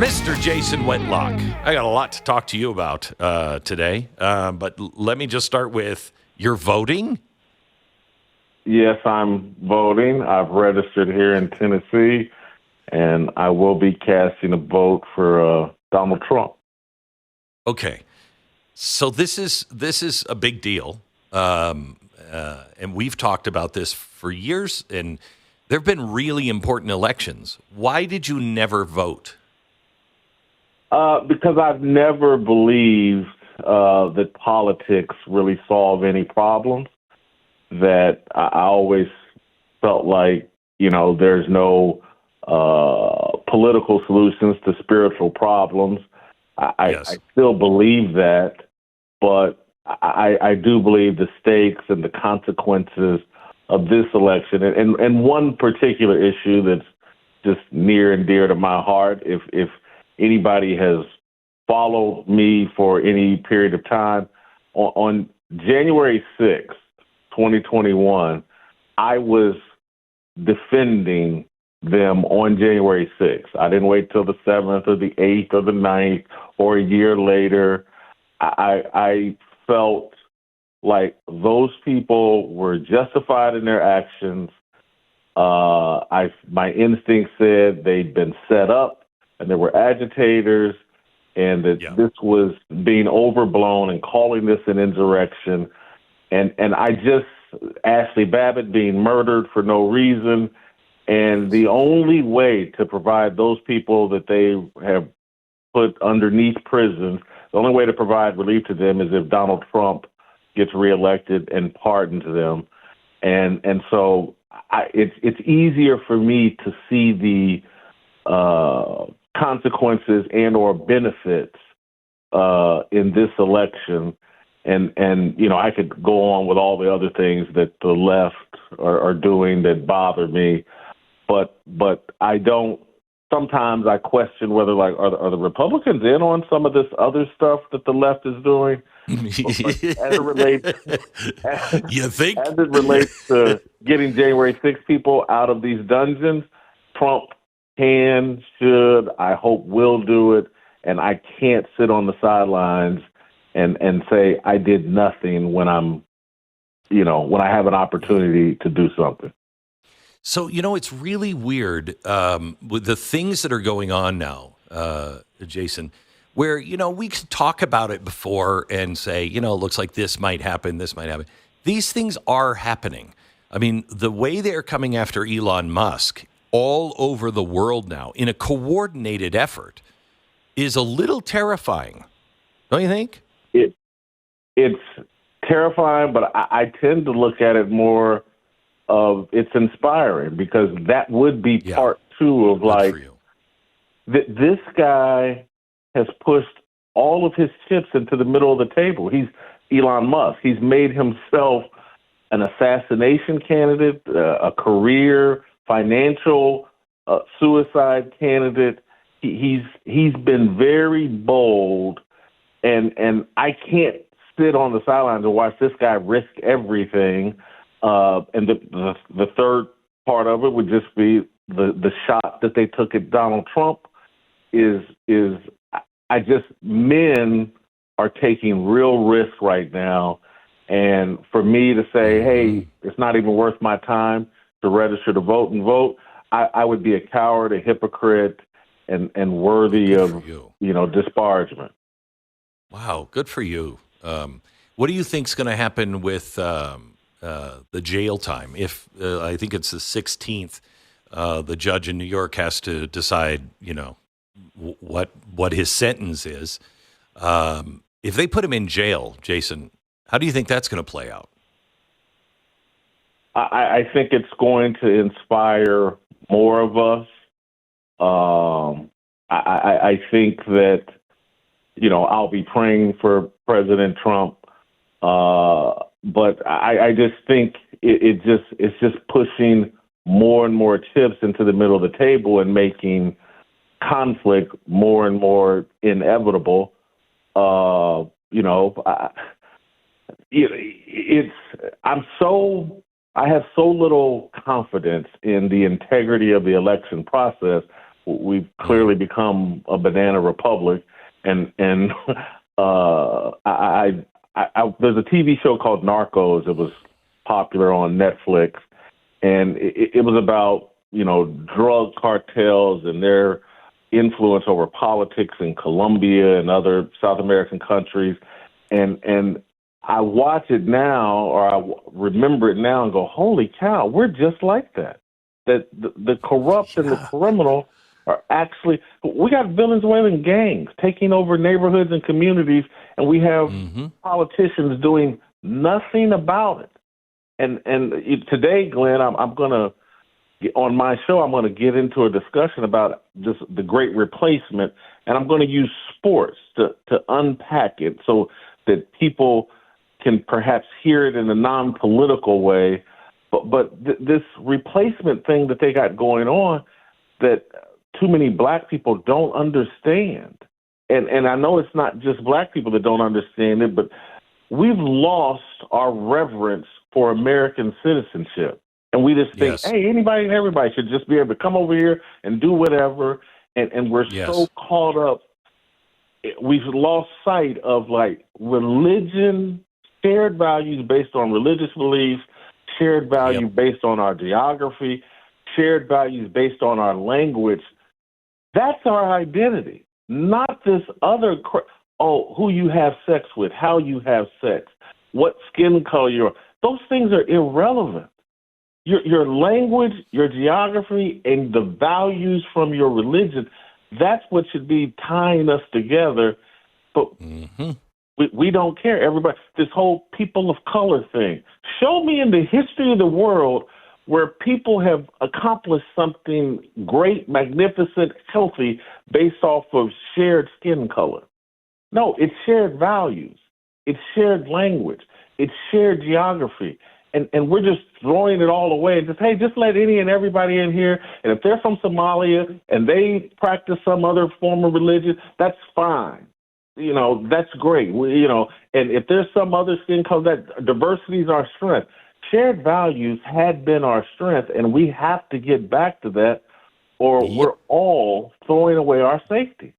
Mr. Jason Whitlock, I got a lot to talk to you about today, but let me just start with, you're voting? Yes, I'm voting. I've registered here in Tennessee, and I will be casting a vote for Donald Trump. Okay, so this is a big deal, and we've talked about this for years, and there have been really important elections. Why did you never vote? Because I've never believed that politics really solve any problems. That I always felt like, there's no political solutions to spiritual problems. Yes. I still believe that, but I do believe the stakes and the consequences of this election and one particular issue that's just near and dear to my heart. If anybody has followed me for any period of time, on January 6th, 2021, I was defending them on January 6th. I didn't wait till the 7th or the 8th or the 9th or a year later. I felt like those people were justified in their actions. My instinct said they'd been set up and there were agitators and that this was being overblown and calling this an insurrection. And I just, Ashley Babbitt being murdered for no reason. And the only way to provide those people that they have put underneath prison, the only way to provide relief to them is if Donald Trump gets reelected and pardons them. And so it's easier for me to see the consequences and or benefits in this election. And I could go on with all the other things that the left are doing that bother me, but I don't. Sometimes I question whether are the Republicans in on some of this other stuff that the left is doing. As it relates, you think? As it relates to getting January 6th people out of these dungeons, Trump can, should, I hope will do it, and I can't sit on the sidelines and say I did nothing when when I have an opportunity to do something. So, it's really weird with the things that are going on now, Jason, where, we could talk about it before and say, it looks like this might happen, this might happen. These things are happening. I mean, the way they're coming after Elon Musk all over the world now in a coordinated effort is a little terrifying, don't you think? It's terrifying, but I tend to look at it more of it's inspiring because that would be part two of this guy has pushed all of his chips into the middle of the table. He's Elon Musk. He's made himself an assassination candidate, a career, financial suicide candidate. He's been very bold, and I can't sit on the sidelines and watch this guy risk everything. And the third part of it would just be the shot that they took at Donald Trump men are taking real risk right now. And for me to say, hey, it's not even worth my time to register to vote and vote, I would be a coward, a hypocrite, and worthy of, disparagement. Wow, good for you. What do you think's going to happen with the jail time? If I think it's the 16th, the judge in New York has to decide, what his sentence is. If they put him in jail, Jason, how do you think that's going to play out? I think it's going to inspire more of us. I think that, I'll be praying for President Trump. But I just think it's just pushing more and more chips into the middle of the table and making conflict more and more inevitable. I have so little confidence in the integrity of the election process We've clearly become a banana republic, and there's a TV show called Narcos. It was popular on Netflix, and it was about, drug cartels and their influence over politics in Colombia and other South American countries. And I watch it now, or I remember it now, and go, holy cow, we're just like that. That the corrupt and the criminal are actually, we got Venezuelan gangs taking over neighborhoods and communities, and we have politicians doing nothing about it. And today, Glenn, I'm going to, on my show, I'm going to get into a discussion about just the great replacement, and I'm going to use sports to unpack it so that people can perhaps hear it in a non-political way. But this replacement thing that they got going on, that too many black people don't understand. And I know it's not just black people that don't understand it, but we've lost our reverence for American citizenship. And we just think, hey, anybody and everybody should just be able to come over here and do whatever. And we're so caught up. We've lost sight of like religion, shared values based on religious beliefs, shared value based on our geography, shared values based on our language. That's our identity, not this other, who you have sex with, how you have sex, what skin color you're. Those things are irrelevant. Your language, your geography, and the values from your religion, that's what should be tying us together. But we don't care. Everybody, this whole people of color thing. Show me in the history of the world where people have accomplished something great, magnificent, healthy based off of shared skin color. No, it's shared values. It's shared language. It's shared geography. And we're just throwing it all away and just, hey, just let any and everybody in here. And if they're from Somalia and they practice some other form of religion, that's fine. That's great. And if there's some other skin color, that diversity is our strength. Shared values had been our strength, and we have to get back to that, or we're all throwing away our safety.